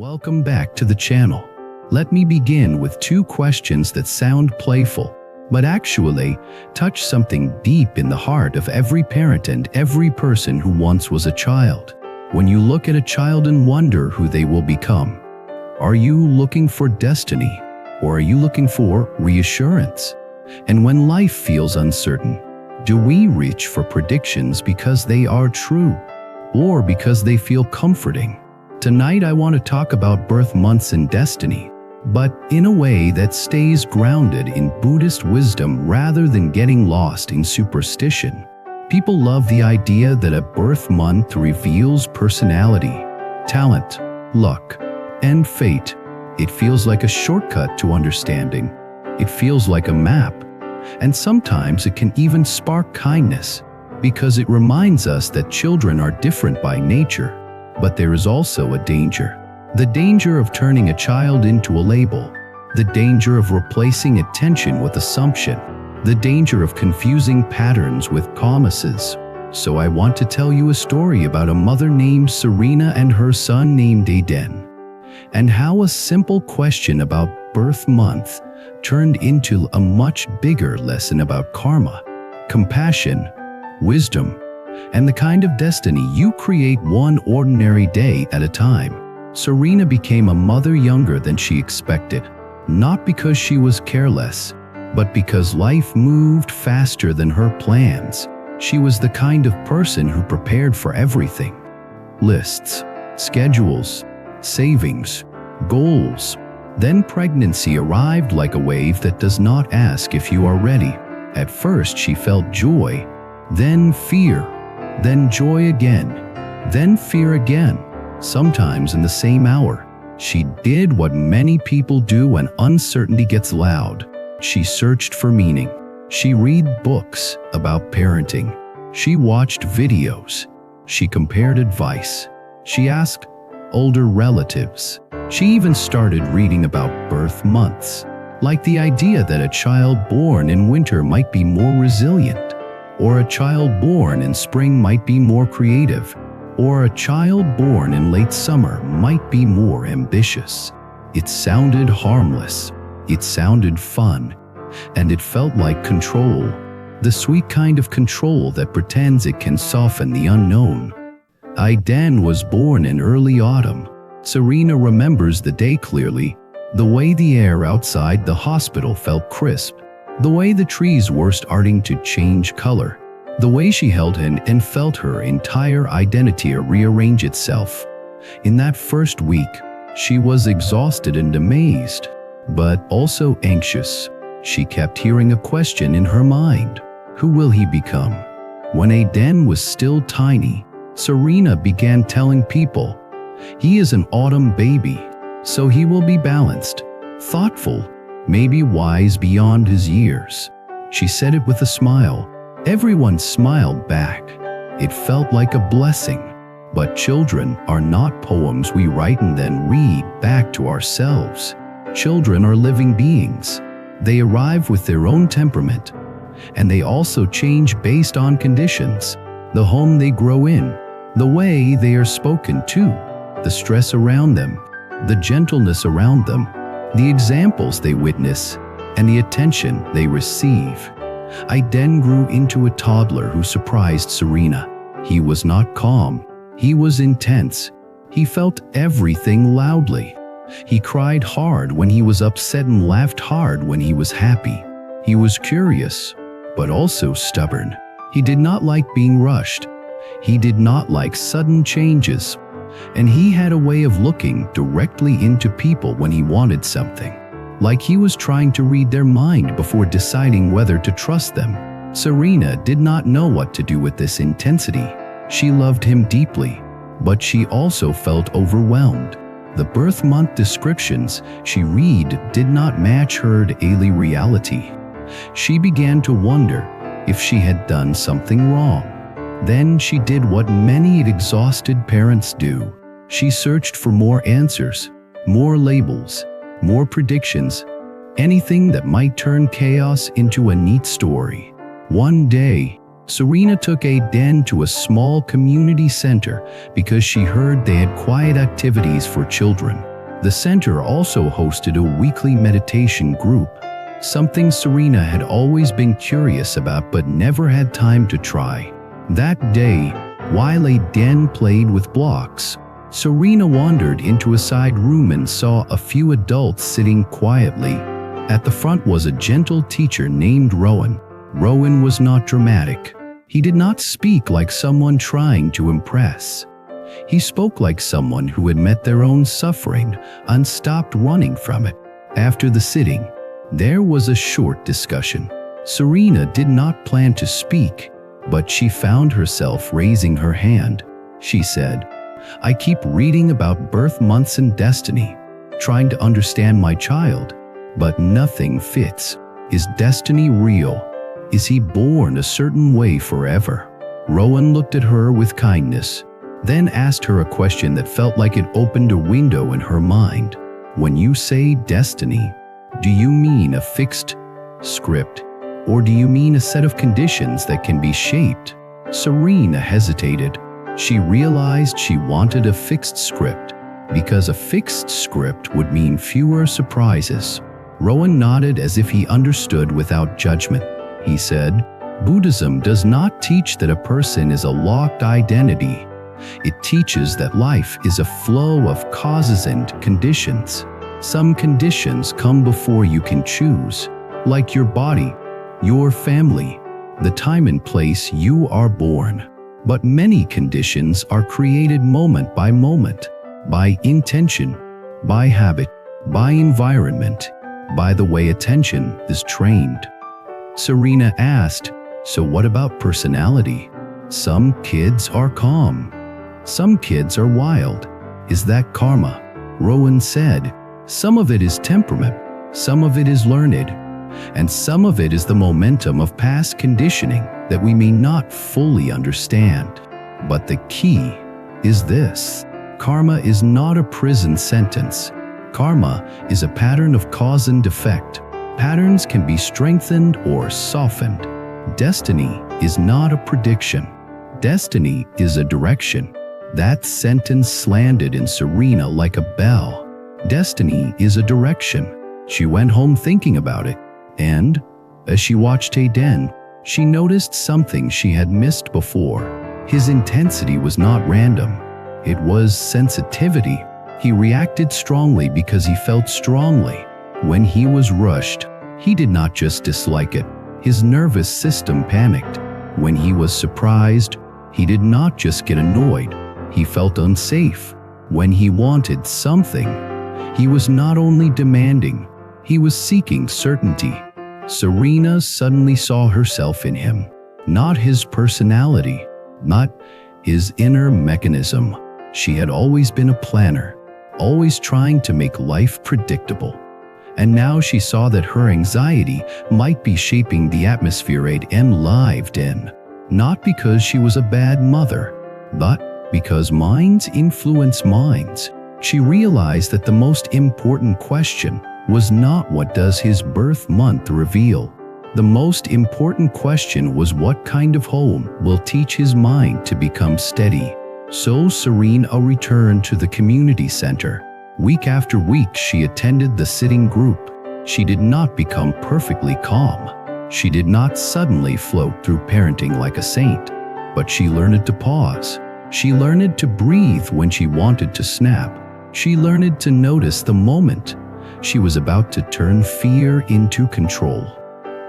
Welcome back to the channel. Let me begin with two questions that sound playful, but actually touch something deep in the heart of every parent and every person who once was a child. When you look at a child and wonder who they will become, are you looking for destiny, or are you looking for reassurance? And when life feels uncertain, do we reach for predictions because they are true, or because they feel comforting? Tonight I want to talk about birth months and destiny, but in a way that stays grounded in Buddhist wisdom rather than getting lost in superstition. People love the idea that a birth month reveals personality, talent, luck, and fate. It feels like a shortcut to understanding. It feels like a map. And sometimes it can even spark kindness, because it reminds us that children are different by nature. But there is also a danger. The danger of turning a child into a label. The danger of replacing attention with assumption. The danger of confusing patterns with promises. So I want to tell you a story about a mother named Serena and her son named Aiden, and how a simple question about birth month turned into a much bigger lesson about karma, compassion, wisdom, and the kind of destiny you create one ordinary day at a time. Serena became a mother younger than she expected, not because she was careless, but because life moved faster than her plans. She was the kind of person who prepared for everything: lists, schedules, savings, goals. Then pregnancy arrived like a wave that does not ask if you are ready. At first she felt joy, then fear, then joy again, then fear again. Sometimes in the same hour, she did what many people do when uncertainty gets loud. She searched for meaning. She read books about parenting. She watched videos. She compared advice. She asked older relatives. She even started reading about birth months, like the idea that a child born in winter might be more resilient, or a child born in spring might be more creative, or a child born in late summer might be more ambitious. It sounded harmless, it sounded fun, and it felt like control, the sweet kind of control that pretends it can soften the unknown. Aiden was born in early autumn. Serena remembers the day clearly, the way the air outside the hospital felt crisp, the way the trees were starting to change color, the way she held him and felt her entire identity rearrange itself. In that first week, she was exhausted and amazed, but also anxious. She kept hearing a question in her mind: who will he become? When Aiden was still tiny, Serena began telling people, he is an autumn baby, so he will be balanced, thoughtful, maybe wise beyond his years. She said it with a smile. Everyone smiled back. It felt like a blessing. But children are not poems we write and then read back to ourselves. Children are living beings. They arrive with their own temperament, and they also change based on conditions, the home they grow in, the way they are spoken to, the stress around them, the gentleness around them, the examples they witness, and the attention they receive. Aiden grew into a toddler who surprised Serena. He was not calm. He was intense. He felt everything loudly. He cried hard when he was upset and laughed hard when he was happy. He was curious, but also stubborn. He did not like being rushed. He did not like sudden changes. And he had a way of looking directly into people when he wanted something, like he was trying to read their mind before deciding whether to trust them. Serena did not know what to do with this intensity. She loved him deeply, but she also felt overwhelmed. The birth month descriptions she read did not match her daily reality. She began to wonder if she had done something wrong. Then she did what many exhausted parents do. She searched for more answers, more labels, more predictions, anything that might turn chaos into a neat story. One day, Serena took Aiden to a small community center because she heard they had quiet activities for children. The center also hosted a weekly meditation group, something Serena had always been curious about but never had time to try. That day, while Aiden played with blocks, Serena wandered into a side room and saw a few adults sitting quietly. At the front was a gentle teacher named Rowan. Rowan was not dramatic. He did not speak like someone trying to impress. He spoke like someone who had met their own suffering and stopped running from it. After the sitting, there was a short discussion. Serena did not plan to speak, but she found herself raising her hand. She said, "I keep reading about birth months and destiny, trying to understand my child, but nothing fits. Is destiny real? Is he born a certain way forever?" Rowan looked at her with kindness, then asked her a question that felt like it opened a window in her mind. "When you say destiny, do you mean a fixed script, or do you mean a set of conditions that can be shaped?" Serena hesitated. She realized she wanted a fixed script, because a fixed script would mean fewer surprises. Rowan nodded as if he understood without judgment. He said, "Buddhism does not teach that a person is a locked identity. It teaches that life is a flow of causes and conditions. Some conditions come before you can choose, like your body, your family, the time and place you are born. But many conditions are created moment by moment, by intention, by habit, by environment, by the way attention is trained." Serena asked, "So what about personality? Some kids are calm. Some kids are wild. Is that karma?" Rowan said, "Some of it is temperament, some of it is learned, and some of it is the momentum of past conditioning that we may not fully understand. But the key is this: karma is not a prison sentence. Karma is a pattern of cause and effect. Patterns can be strengthened or softened. Destiny is not a prediction. Destiny is a direction." That sentence landed in Serena like a bell. Destiny is a direction. She went home thinking about it, and as she watched Aiden, she noticed something she had missed before. His intensity was not random. It was sensitivity. He reacted strongly because he felt strongly. When he was rushed, he did not just dislike it. His nervous system panicked. When he was surprised, he did not just get annoyed. He felt unsafe. When he wanted something, he was not only demanding, he was seeking certainty. Serena suddenly saw herself in him, not his personality, not his inner mechanism. She had always been a planner, always trying to make life predictable. And now she saw that her anxiety might be shaping the atmosphere Aiden lived in, not because she was a bad mother, but because minds influence minds. She realized that the most important question was not what does his birth month reveal. The most important question was what kind of home will teach his mind to become steady. So Serena returned to the community center. Week after week she attended the sitting group. She did not become perfectly calm. She did not suddenly float through parenting like a saint, but she learned to pause. She learned to breathe when she wanted to snap. She learned to notice the moment she was about to turn fear into control.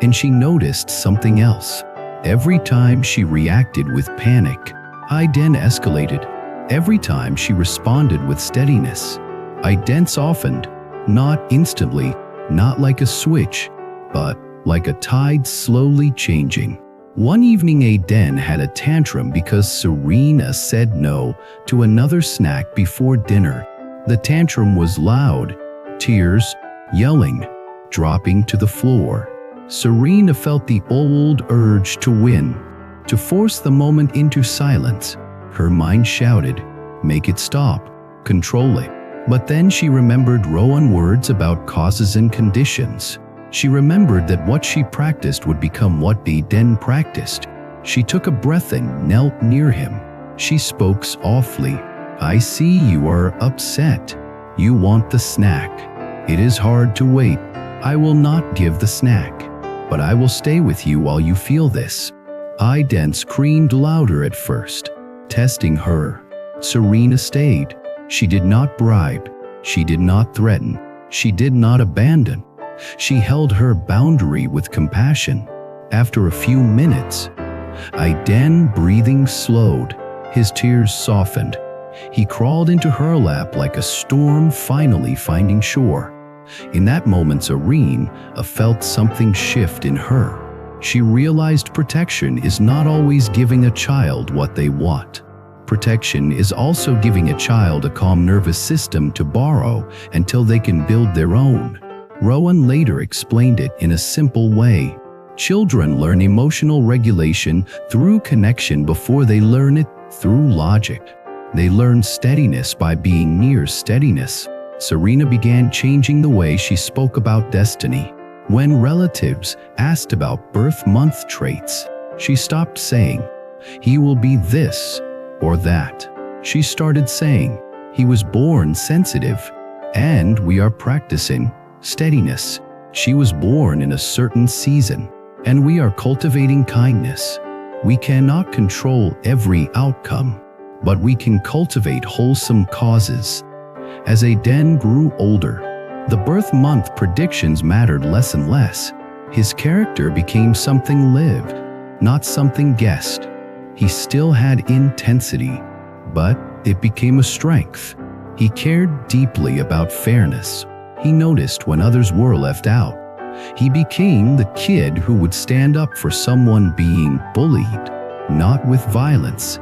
And she noticed something else. Every time she reacted with panic, Aiden escalated. Every time she responded with steadiness, Aiden softened, not instantly, not like a switch, but like a tide slowly changing. One evening Aiden had a tantrum because Serena said no to another snack before dinner. The tantrum was loud, tears, yelling, dropping to the floor. Serena felt the old urge to win, to force the moment into silence. Her mind shouted, "Make it stop, control it." But then she remembered Rowan's words about causes and conditions. She remembered that what she practiced would become what Aiden practiced. She took a breath and knelt near him. She spoke softly. "I see you are upset. You want the snack. It is hard to wait. I will not give the snack, but I will stay with you while you feel this. Aiden screamed louder at first, testing her. Serena stayed. She did not bribe. She did not threaten. She did not abandon. She held her boundary with compassion. After a few minutes, Aiden breathing slowed. His tears softened. He crawled into her lap like a storm finally finding shore. In that moment, Serena felt something shift in her. She realized protection is not always giving a child what they want. Protection is also giving a child a calm nervous system to borrow until they can build their own. Rowan later explained it in a simple way. Children learn emotional regulation through connection before they learn it through logic. They learn steadiness by being near steadiness. Serena began changing the way she spoke about destiny. When relatives asked about birth month traits, she stopped saying, "He will be this or that." She started saying, "He was born sensitive, and we are practicing steadiness. She was born in a certain season, and we are cultivating kindness." We cannot control every outcome, but we can cultivate wholesome causes. As Aiden grew older, the birth month predictions mattered less and less. His character became something lived, not something guessed. He still had intensity, but it became a strength. He cared deeply about fairness. He noticed when others were left out. He became the kid who would stand up for someone being bullied, not with violence,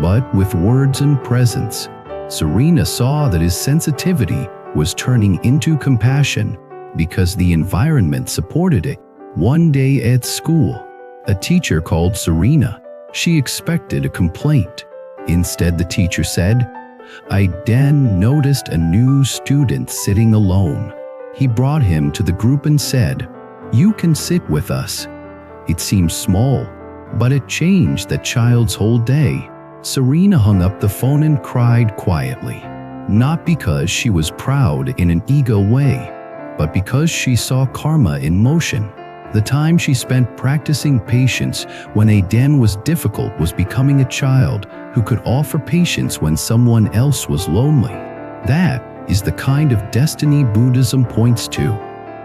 but with words and presence. Serena saw that his sensitivity was turning into compassion because the environment supported it. One day at school, a teacher called Serena. She expected a complaint. Instead, the teacher said, Aiden noticed a new student sitting alone. He brought him to the group and said, "You can sit with us." It seemed small, but it changed that child's whole day. Serena hung up the phone and cried quietly, not because she was proud in an ego way, but because she saw karma in motion. The time she spent practicing patience when Aiden was difficult was becoming a child who could offer patience when someone else was lonely. That is the kind of destiny Buddhism points to,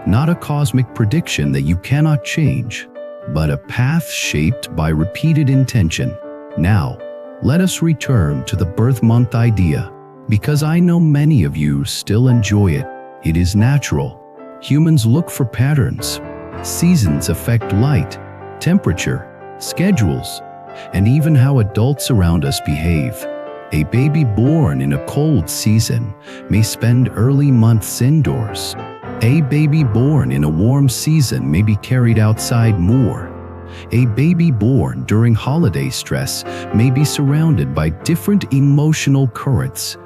not a cosmic prediction that you cannot change, but a path shaped by repeated intention. Now, let us return to the birth month idea, because I know many of you still enjoy it. It is natural. Humans look for patterns. Seasons affect light, temperature, schedules, and even how adults around us behave. A baby born in a cold season may spend early months indoors. A baby born in a warm season may be carried outside more. A baby born during holiday stress may be surrounded by different emotional currents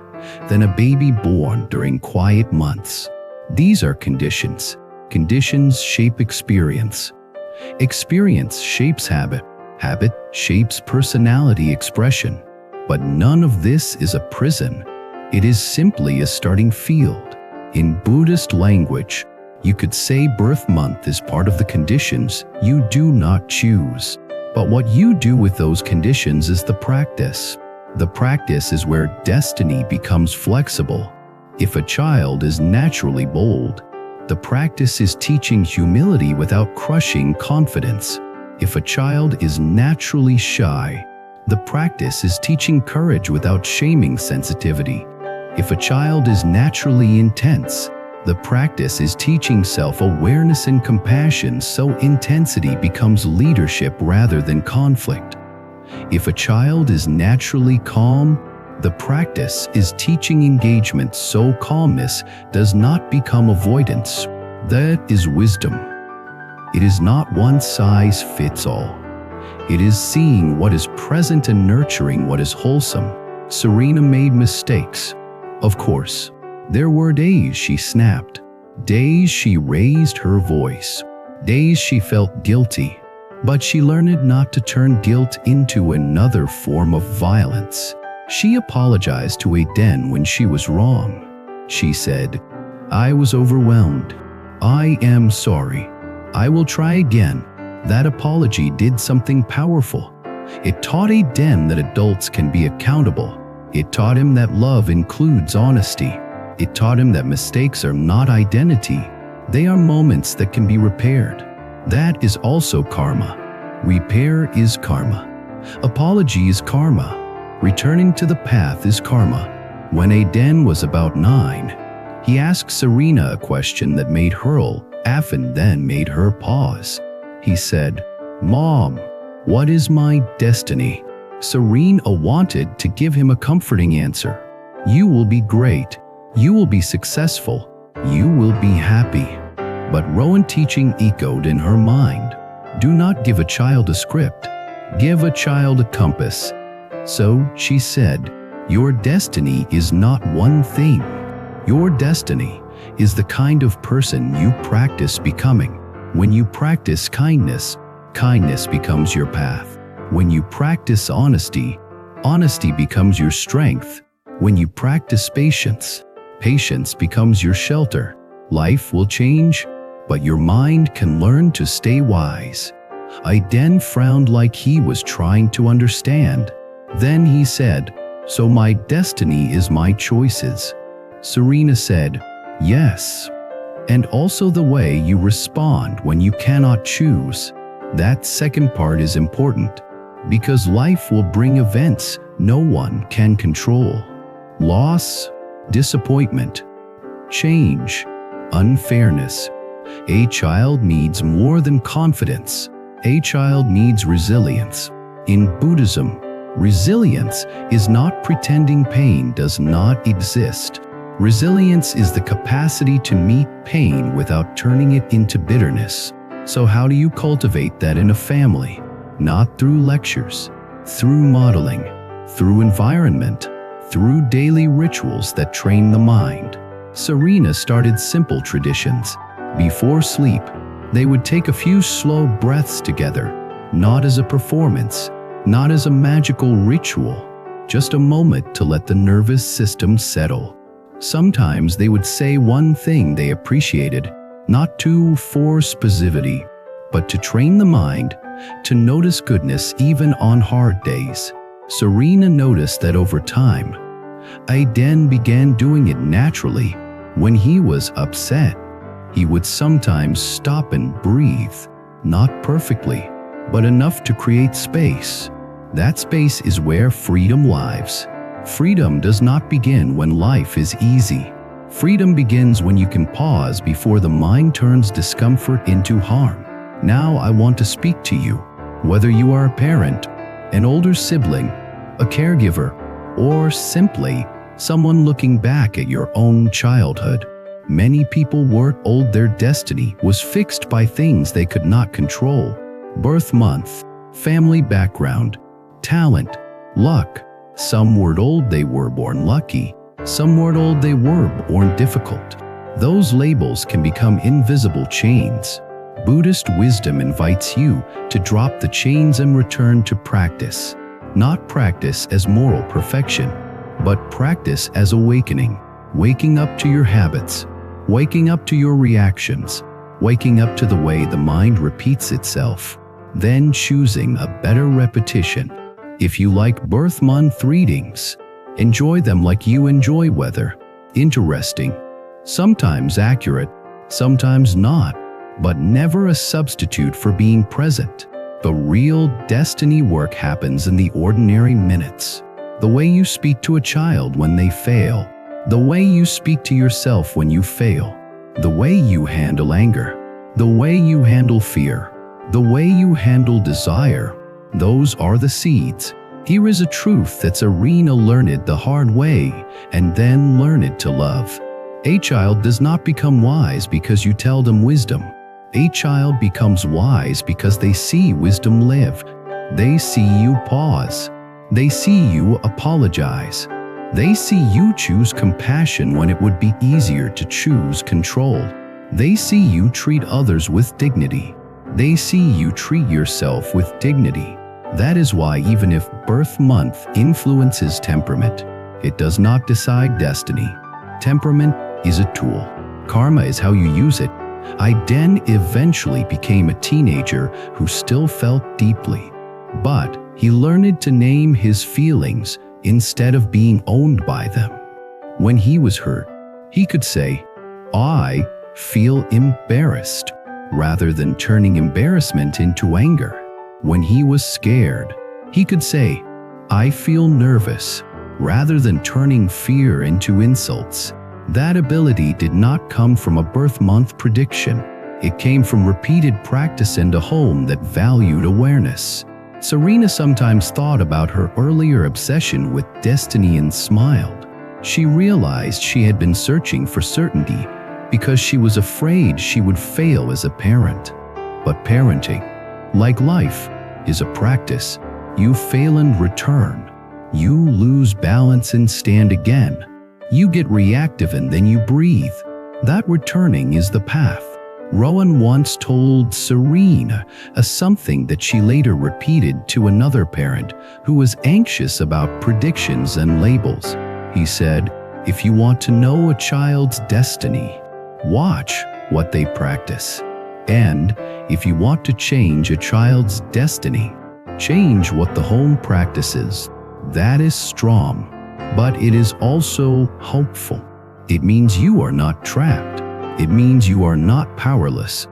than a baby born during quiet months. These are conditions. Conditions shape experience. Experience shapes habit. Habit shapes personality expression. But none of this is a prison. It is simply a starting field. In Buddhist language, you could say birth month is part of the conditions you do not choose. But what you do with those conditions is the practice. The practice is where destiny becomes flexible. If a child is naturally bold, the practice is teaching humility without crushing confidence. If a child is naturally shy, the practice is teaching courage without shaming sensitivity. If a child is naturally intense, the practice is teaching self-awareness and compassion so intensity becomes leadership rather than conflict. If a child is naturally calm, the practice is teaching engagement so calmness does not become avoidance. That is wisdom. It is not one size fits all. It is seeing what is present and nurturing what is wholesome. Serena made mistakes. Of course, there were days she snapped, days she raised her voice, days she felt guilty, but she learned not to turn guilt into another form of violence. She apologized to Aiden when she was wrong. She said, "I was overwhelmed. I am sorry. I will try again." That apology did something powerful. It taught Aiden that adults can be accountable. It taught him that love includes honesty. It taught him that mistakes are not identity. They are moments that can be repaired. That is also karma. Repair is karma. Apology is karma. Returning to the path is karma. When Aiden was about 9, he asked Serena a question that made her laugh and then made her pause. He said, "Mom, what is my destiny?" Serena wanted to give him a comforting answer. "You will be great. You will be successful. You will be happy." But Rowan teaching echoed in her mind. Do not give a child a script. Give a child a compass. So she said, "Your destiny is not one thing. Your destiny is the kind of person you practice becoming. When you practice kindness, kindness becomes your path. When you practice honesty, honesty becomes your strength. When you practice patience, patience becomes your shelter. Life will change, but your mind can learn to stay wise." Aiden frowned like he was trying to understand. Then he said, "So my destiny is my choices?" Serena said, "Yes. And also the way you respond when you cannot choose." That second part is important, because life will bring events no one can control. Loss, disappointment, change, unfairness. A child needs more than confidence. A child needs resilience. In Buddhism, resilience is not pretending pain does not exist. Resilience is the capacity to meet pain without turning it into bitterness. So how do you cultivate that in a family? Not through lectures, through modeling, through environment, through daily rituals that train the mind. Serena started simple traditions. Before sleep, they would take a few slow breaths together, not as a performance, not as a magical ritual, just a moment to let the nervous system settle. Sometimes they would say one thing they appreciated, not to force positivity, but to train the mind to notice goodness even on hard days. Serena noticed that over time, Aiden began doing it naturally. When he was upset, he would sometimes stop and breathe, not perfectly, but enough to create space. That space is where freedom lives. Freedom does not begin when life is easy. Freedom begins when you can pause before the mind turns discomfort into harm. Now I want to speak to you, whether you are a parent, an older sibling, a caregiver, or simply someone looking back at your own childhood. Many people were told their destiny was fixed by things they could not control. Birth month, family background, talent, luck. Some were told they were born lucky. Some were told they were born difficult. Those labels can become invisible chains. Buddhist wisdom invites you to drop the chains and return to practice. Not practice as moral perfection, but practice as awakening. Waking up to your habits, waking up to your reactions, waking up to the way the mind repeats itself, then choosing a better repetition. If you like birth month readings, enjoy them like you enjoy weather. Interesting, sometimes accurate, sometimes not, but never a substitute for being present. The real destiny work happens in the ordinary minutes. The way you speak to a child when they fail, the way you speak to yourself when you fail, the way you handle anger, the way you handle fear, the way you handle desire, those are the seeds. Here is a truth that Serena learned the hard way and then learned to love. A child does not become wise because you tell them wisdom. A child becomes wise because they see wisdom lived. They see you pause. They see you apologize. They see you choose compassion when it would be easier to choose control. They see you treat others with dignity. They see you treat yourself with dignity. That is why even if birth month influences temperament, it does not decide destiny. Temperament is a tool. Karma is how you use it. I then eventually became a teenager who still felt deeply, but he learned to name his feelings instead of being owned by them. When he was hurt, he could say, "I feel embarrassed," rather than turning embarrassment into anger. When he was scared, he could say, "I feel nervous," rather than turning fear into insults. That ability did not come from a birth month prediction. It came from repeated practice and a home that valued awareness. Serena sometimes thought about her earlier obsession with destiny and smiled. She realized she had been searching for certainty because she was afraid she would fail as a parent. But parenting, like life, is a practice. You fail and return. You lose balance and stand again. You get reactive and then you breathe. That returning is the path. Rowan once told Serena something that she later repeated to another parent who was anxious about predictions and labels. He said, "If you want to know a child's destiny, watch what they practice. And if you want to change a child's destiny, change what the home practices." That is strong, but it is also hopeful. It means you are not trapped. It means you are not powerless.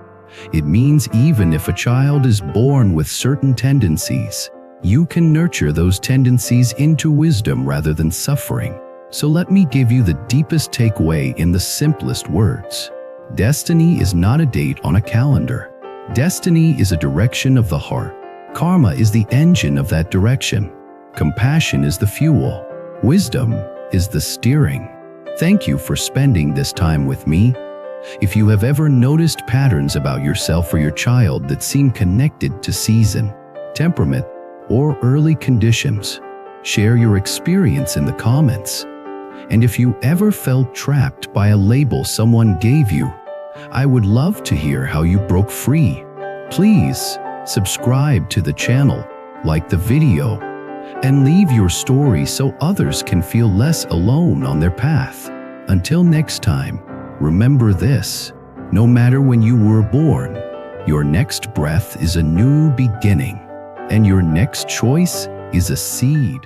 It means even if a child is born with certain tendencies, you can nurture those tendencies into wisdom rather than suffering. So let me give you the deepest takeaway in the simplest words. Destiny is not a date on a calendar. Destiny is a direction of the heart. Karma is the engine of that direction. Compassion is the fuel. Wisdom is the steering. Thank you for spending this time with me. If you have ever noticed patterns about yourself or your child that seem connected to season, temperament, or early conditions, share your experience in the comments. And if you ever felt trapped by a label someone gave you, I would love to hear how you broke free. Please subscribe to the channel, like the video, and leave your story so others can feel less alone on their path. Until next time, remember this: no matter when you were born, your next breath is a new beginning, and your next choice is a seed.